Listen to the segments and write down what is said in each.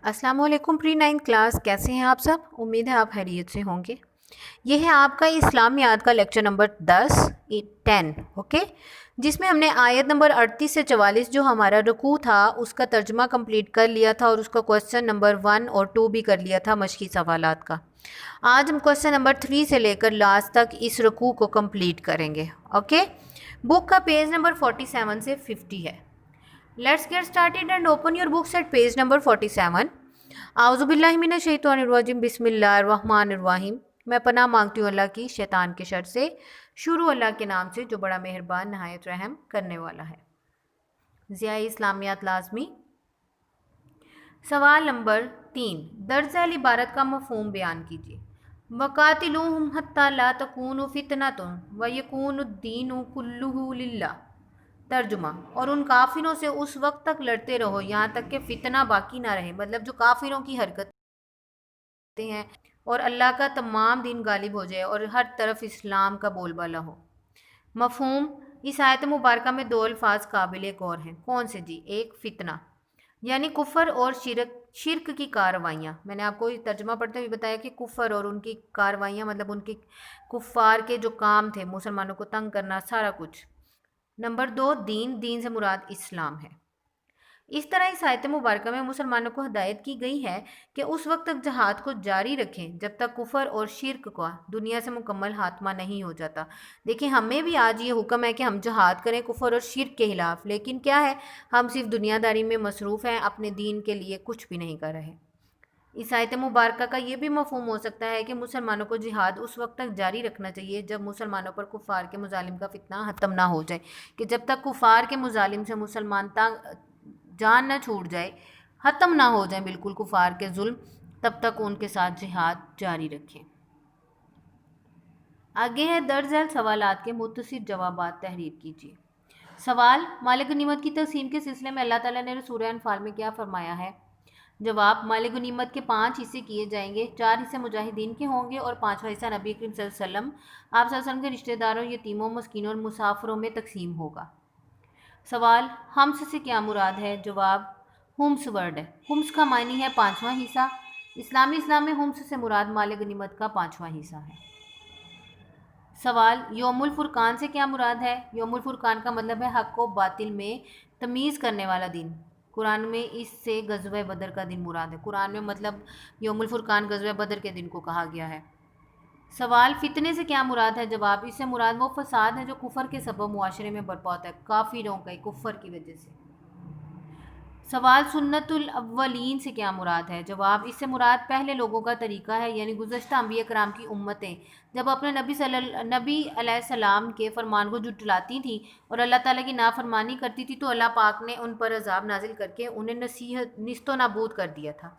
अस्सलाम वालेकुम pre 9 class, कैसे हैं आप सब। उम्मीद है आप खैरियत से होंगे। ये है आपका इस्लामियात का लेक्चर नंबर 10 ओके, जिसमें हमने आयत नंबर 38 से 44 जो हमारा रुकू था उसका तर्जमा कंप्लीट कर लिया था और उसका क्वेश्चन नंबर 1 और 2 भी कर लिया था मशकी सवालात का। आज हम क्वेश्चन नंबर 3 से लेकर लास्ट तक इस रुकू को कंप्लीट करेंगे। ओके, बुक का पेज नंबर 47 से 50 है। Let's get started and open your books at page number 47. आउज़ुबिल्लाहिमिनश्शैतानिर्रजीम बिस्मिल्लाहिर्रहमानिर्रहीम। मैं पनाह मांगती हूँ अल्लाह की शैतान के शर से। शुरू अल्लाह के नाम से जो बड़ा मेहरबान नहायत रहम करने वाला है। ज़िया इस्लामियात लाजमी। सवाल नंबर 3, दर्ज झैल इबारत का मफ़हूम बयान कीजिए। वक़ातिलूहुम हत्ता ला तकूनु फितनतुन व यकूनुद्दीनु कुल्लुहु लिल्लाह। तर्जुमा, और उन काफिरों से उस वक्त तक लड़ते रहो यहाँ तक कि फितना बाकी ना रहे। मतलब जो काफिरों की हरकतें हैं और अल्लाह का तमाम दिन गालिब हो जाए और हर तरफ इस्लाम का बोलबाला हो। मफहूम, इस आयत मुबारका में दो अल्फाज काबिल गौर हैं। कौन से जी? एक, फितना यानी कुफर और शिरक की कार्रवाइयाँ। मैंने आपको तर्जुमा पढ़ते हुए बताया कि कुफर और उनकी कार्रवाइयाँ मतलब उनके कुफ़ार के जो काम थे, मुसलमानों को तंग करना, सारा कुछ। नंबर 2, दीन से मुराद इस्लाम है। इस तरह इस आयत मुबारक में मुसलमानों को हदायत की गई है कि उस वक्त तक जहाद को जारी रखें जब तक कुफर और शिरक का दुनिया से मुकम्मल खात्मा नहीं हो जाता। देखिए, हमें भी आज ये हुक्म है कि हम जहाद करें कुफर और शिरक के खिलाफ, लेकिन क्या है, हम सिर्फ दुनियादारी में मसरूफ़ हैं, अपने दीन के लिए कुछ भी नहीं कर रहे। इस आयत मुबारक का ये भी मफहूम हो सकता है कि मुसलमानों को जिहाद उस वक्त तक जारी रखना चाहिए जब मुसलमानों पर कुफ़ार के मुजालिम का फितना ख़त्म ना हो जाए, कि जब तक कुफ़ार के मुजालिम से मुसलमान जान ना छूट जाए, ख़त्म ना हो जाए बिल्कुल कुफ़ार के जुल्म, तब तक उनके साथ जिहाद जारी रखें। आगे है दर्ज झैल सवालात के मुत्तसिर जवाबात तहरीर कीजिए। सवाल, माल गनीमत की तकसीम के सिलसिले में अल्लाह ताला ने सूरह अनफाल में क्या फरमाया है? जवाब, माल गनीमत के 5 हिस्से किए जाएंगे। 4 हिस्से मुजाहिदीन के होंगे और 5वां हिस्सा नबी करीम सल्लल्लाहु अलैहि वसल्लम, आप सल्लल्लाहु अलैहि वसल्लम के रिश्तेदारों, यतीमों, मस्कीनों और मुसाफिरों में तकसीम होगा। सवाल, हम्स से क्या मुराद है? जवाब, हुम्स वर्ड है। हुम्स का मायनी है 5वां हिस्सा। इस्लाम में हुम्स से मुराद माल गनीमत का 5वां हिस्सा है। सवाल, यौमुल फुरकान से क्या मुराद है? यौमुल फुरकान का मतलब है हक व बातिल में तमीज़ करने वाला दिन। कुरान में इससे गज़वे बदर का दिन मुराद है। कुरान में मतलब यौमुल फुरकान गज़वे बदर के दिन को कहा गया है। सवाल, फितने से क्या मुराद है? जवाब, इससे मुराद वो फसाद है जो कुफर के सबब मुआशरे में बरपा होता है, काफिरों का कुफर की वजह से। सवाल, सुन्नतुल अव्वलीन से क्या मुराद है? जवाब, इससे मुराद पहले लोगों का तरीका है, यानी गुज़श्ता अंबिया कराम की उम्मतें जब अपने नबी अलैहिस्सलाम के फरमान को जुटलाती थी और अल्लाह ताला की नाफरमानी करती थी तो अल्लाह पाक ने उन पर अजाब नाजिल करके उन्हें निस्तो नाबूद कर दिया था।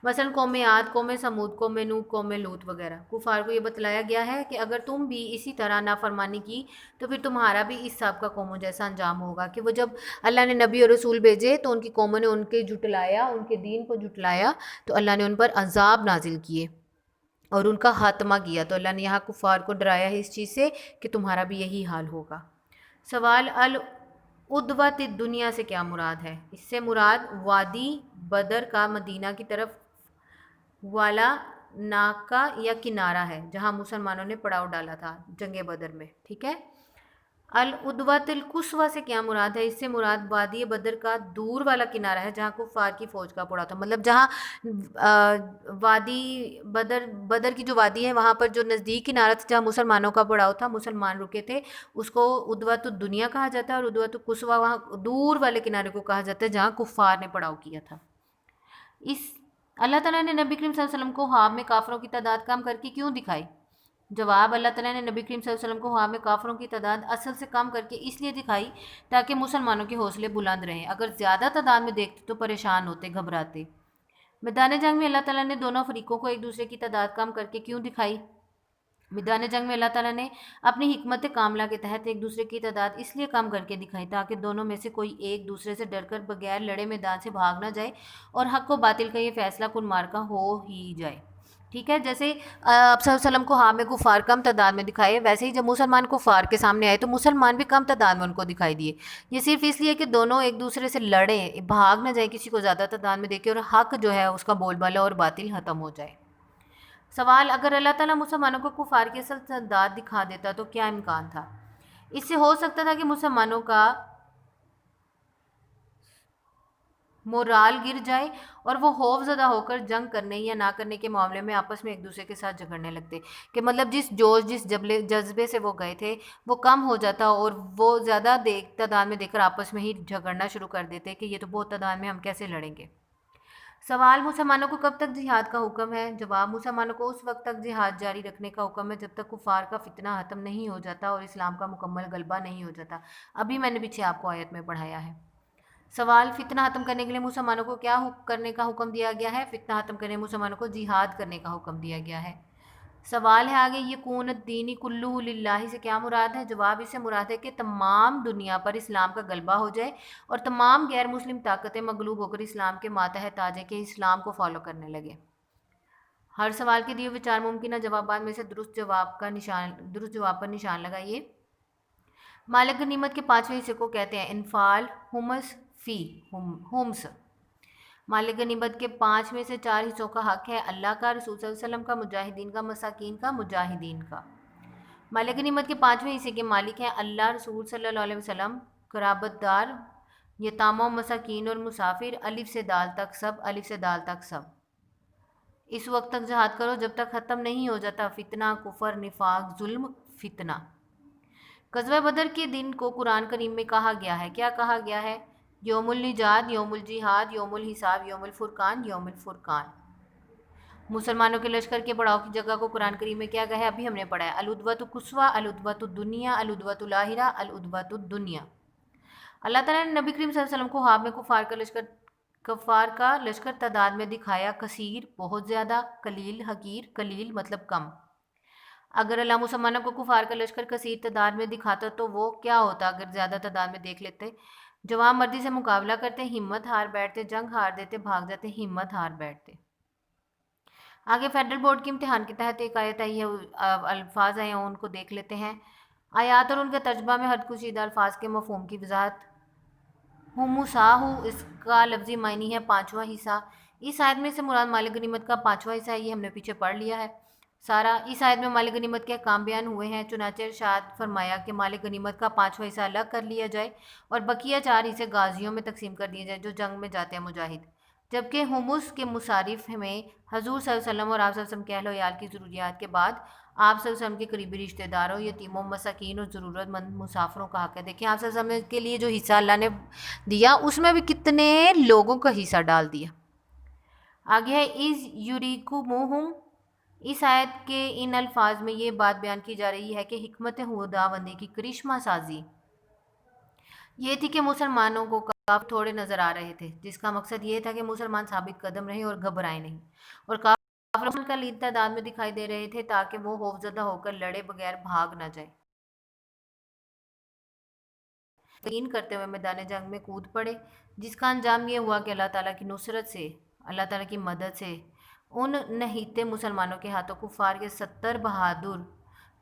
मसलन कौम आद, कौम समूद, कौम नूह, कौम लूत वगैरह। कुफार को ये बतलाया गया है कि अगर तुम भी इसी तरह नाफरमानी की तो फिर तुम्हारा भी इस सब का कौमों जैसा अंजाम होगा, कि वो जब अल्लाह ने नबी और रसूल भेजे तो उनकी कौमों ने उनके जुटलाया, उनके दीन को जुटलाया, तो अल्लाह ने उन पर अजाब नाजिल किए और उनका खात्मा किया। तो अल्लाह ने यहाँ कुफार को डराया है इस चीज़ से कि तुम्हारा भी यही हाल होगा। सवाल, अल उद्वत दुनिया से क्या मुराद है? इससे मुराद वादी बदर का मदीना की तरफ वाला नाका या किनारा है जहाँ मुसलमानों ने पड़ाव डाला था जंग बदर में। ठीक है। अल उद्वतुल कुस्वा से क्या मुराद है? इससे मुराद वादी बदर का दूर वाला किनारा है जहाँ कुफार की फौज का पड़ा था। मतलब जहाँ वादी बदर की जो वादी है वहाँ पर जो नज़दीक किनारा था जहाँ मुसलमानों का पड़ाव था, मुसलमान रुके थे, उसको उद्वतुद दुनिया कहा जाता है और उद्वतुल कुस्वा वहाँ दूर वाले किनारे को कहा जाता है जहाँ कुफार ने पड़ाव किया था। इस अल्लाह ताला ने नबी करीम सल्लल्लाहु अलैहि वसल्लम को ख्वाब में काफिरों की तादाद कम करके क्यों दिखाई? जवाब, अल्लाह ताला ने नबी करीम सल्लल्लाहु अलैहि वसल्लम को ख्वाब में काफिरों की तादाद असल से कम करके इसलिए दिखाई ताकि मुसलमानों के हौसले बुलंद रहें। अगर ज़्यादा तादाद में देखते तो परेशान होते, घबराते। मैदान जंग में अल्लाह ताला ने दोनों फरीकों को एक दूसरे की तादाद कम करके क्यों दिखाई? मैदान जंग में अल्लाह ताला ने अपनी हिकमत कामला के तहत एक दूसरे की तादाद इसलिए कम करके दिखाई ताकि दोनों में से कोई एक दूसरे से डरकर बगैर लड़े मैदान से भाग ना जाए और हक व बातिल का ये फैसला कुन मार्का हो ही जाए। ٹھیک ہے، جیسے آپ صلی اللہ علیہ وسلم کو ہاں میں کفار کم تعداد میں دکھائے، ویسے ہی جب مسلمان کفار کے سامنے آئے تو مسلمان بھی کم تعداد میں ان کو دکھائی دیے. یہ صرف اس لیے کہ دونوں ایک دوسرے سے لڑیں، بھاگ نہ جائیں کسی کو زیادہ تعداد میں دیکھے، اور حق جو ہے اس کا بول بالا اور باطل ختم ہو جائے. سوال: اگر اللہ تعالیٰ مسلمانوں کو کفار کی اصل تعداد دکھا دیتا تو کیا امکان تھا؟ اس سے ہو سکتا تھا کہ مسلمانوں کا مورال گر جائے اور وہ خوف زدہ ہو کر جنگ کرنے یا نہ کرنے کے معاملے میں آپس میں ایک دوسرے کے ساتھ جھگڑنے لگتے، کہ مطلب جس جوش جس جذبے سے وہ گئے تھے وہ کم ہو جاتا اور وہ زیادہ تعداد میں دیکھ کر آپس میں ہی جھگڑنا شروع کر دیتے کہ یہ تو بہت تعداد میں، ہم کیسے لڑیں گے. سوال: مسلمانوں کو کب تک جہاد کا حکم ہے؟ جواب: مسلمانوں کو اس وقت تک جہاد جاری رکھنے کا حکم ہے جب تک کفار کا فتنہ ختم نہیں ہو جاتا اور اسلام کا مکمل غلبہ نہیں ہو جاتا. ابھی میں نے پیچھے آپ کو آیت میں پڑھایا ہے. سوال: فتنہ ختم کرنے کے لیے مسلمانوں کو کیا کرنے کا حکم دیا گیا ہے؟ فتنہ ختم کرنے مسلمانوں کو جہاد کرنے کا حکم دیا گیا ہے. سوال ہے آگے: یکون الدین کلہ للہ سے کیا مراد ہے؟ جواب: اس سے مراد ہے کہ تمام دنیا پر اسلام کا غلبہ ہو جائے اور تمام غیر مسلم طاقتیں مغلوب ہو کر اسلام کے ماتحت آ جائیں، کہ اسلام کو فالو کرنے لگے. ہر سوال کے دیے ہوئے 4 ممکنہ جوابات میں سے درست جواب پر نشان لگائیے. مالک غنیمت کے 5ویں حصے کو کہتے ہیں انفال، خمس، فی، خمس. مالک غنیمت کے 5 میں سے 4 حصوں کا حق ہے اللہ کا، رسول صلی اللہ علیہ وسلم کا، مجاہدین کا، مساکین کا، مجاہدین کا. مالک غنیمت کے 5ویں حصے کے مالک ہیں اللہ، رسول صلی اللہ علیہ وسلم، قرابت دار، یتامہ و مساکین اور مسافر. الف سے دال تک سب، الف سے دال تک سب. اس وقت تک جہاد کرو جب تک ختم نہیں ہو جاتا فتنہ، کفر، نفاق، ظلم، فتنہ. غزوہ بدر کے دن کو قرآن کریم میں کہا گیا ہے، کیا کہا گیا ہے؟ یوم النجات، یوم الجہاد، یوم الحساب، یوم الفرقان، یوم الفرقان. مسلمانوں کے لشکر کے پڑاؤ کی جگہ کو قرآن کریم میں کیا کہا ہے؟ ابھی ہم نے پڑھا ہے العدوۃ القصویٰ، العدوۃ الدنیا، العدوۃ الاخرہ، العدوۃ الدنیا. اللہ تعالیٰ نے نبی کریم صلی اللہ علیہ وسلم کو خواب میں کفار کا لشکر تعداد میں دکھایا، کثیر بہت زیادہ، قلیل حقیر، قلیل مطلب کم. اگر اللہ مسلمانوں کو کفار کا لشکر کثیر تعداد میں دکھاتا تو وہ کیا ہوتا اگر زیادہ تعداد میں دیکھ لیتے؟ جوان مردی سے مقابلہ کرتے، ہمت ہار بیٹھتے، جنگ ہار دیتے، بھاگ جاتے، ہمت ہار بیٹھتے. آگے فیڈرل بورڈ کے امتحان کے تحت ایک آیت آئی ہے، الفاظ آئے ہیں ان کو دیکھ لیتے ہیں. آیات اور ان کے ترجمہ میں حد کشیدہ الفاظ کے مفہوم کی وضاحت. خمسہ، اس کا لفظی معنی ہے 5واں حصہ. اس آیت میں سے مراد مالک غنیمت کا 5واں حصہ ہے، یہ ہم نے پیچھے پڑھ لیا ہے سارا. اس آیت میں مالک غنیمت کے احکام بیان ہوئے ہیں، چنانچہ ارشاد فرمایا کہ مالک غنیمت کا 5واں حصہ الگ کر لیا جائے اور بقیہ 4 حصے غازیوں میں تقسیم کر دیے جائیں جو جنگ میں جاتے ہیں مجاہد. جبکہ خمس کے مصارف میں حضور صلی اللہ علیہ وسلم اور آپ صلی اللہ علیہ وسلم کے اہل و عیال کی ضروریات کے بعد آپ صلی اللہ علیہ وسلم کے قریبی رشتہ داروں، یتیموں، مساکین اور ضرورت مند مسافروں کا حق ہے. دیکھیں آپ صلی اللہ علیہ وسلم کے لیے جو حصہ اللہ نے دیا اس میں بھی کتنے لوگوں کا حصہ ڈال دیا. آگے ہے از یریکموہم. اس آیت کے ان الفاظ میں یہ بات بیان کی جا رہی ہے کہ حکمت خداوندی کی کرشمہ سازی یہ تھی کہ مسلمانوں کو کافر تھوڑے نظر آ رہے تھے، جس کا مقصد یہ تھا کہ مسلمان ثابت قدم رہیں اور گھبرائیں نہیں، اور کافر کا لید تعداد میں دکھائی دے رہے تھے تاکہ وہ خوفزدہ ہو کر لڑے بغیر بھاگ نہ جائیں. یقین کرتے ہوئے میدان جنگ میں کود پڑے، جس کا انجام یہ ہوا کہ اللہ تعالیٰ کی نصرت سے، اللہ تعالیٰ کی مدد سے ان نہیتے مسلمانوں کے ہاتھوں کفار کے 70 بہادر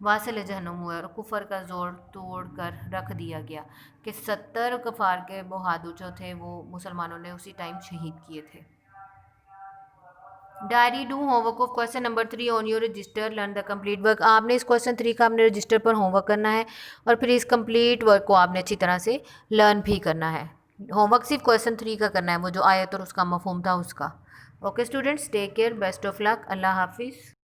واصل جہنم ہوئے اور کفر کا زور توڑ کر رکھ دیا گیا، کہ 70 کفار کے بہادر جو تھے وہ مسلمانوں نے اسی ٹائم شہید کیے تھے. Diary do home work of question number 3 on your register learn the complete work. آپ نے اس کوشچن 3 کا اپنے رجسٹر پر ہوم ورک کرنا ہے اور پھر اس کمپلیٹ ورک کو آپ نے اچھی طرح سے لرن بھی کرنا ہے. ہوم ورک صرف کوشچن 3 کا کرنا ہے، وہ جو آیت اور اس کا مفہوم تھا اس کا. Okay students, take care, best of luck, Allah حافظ.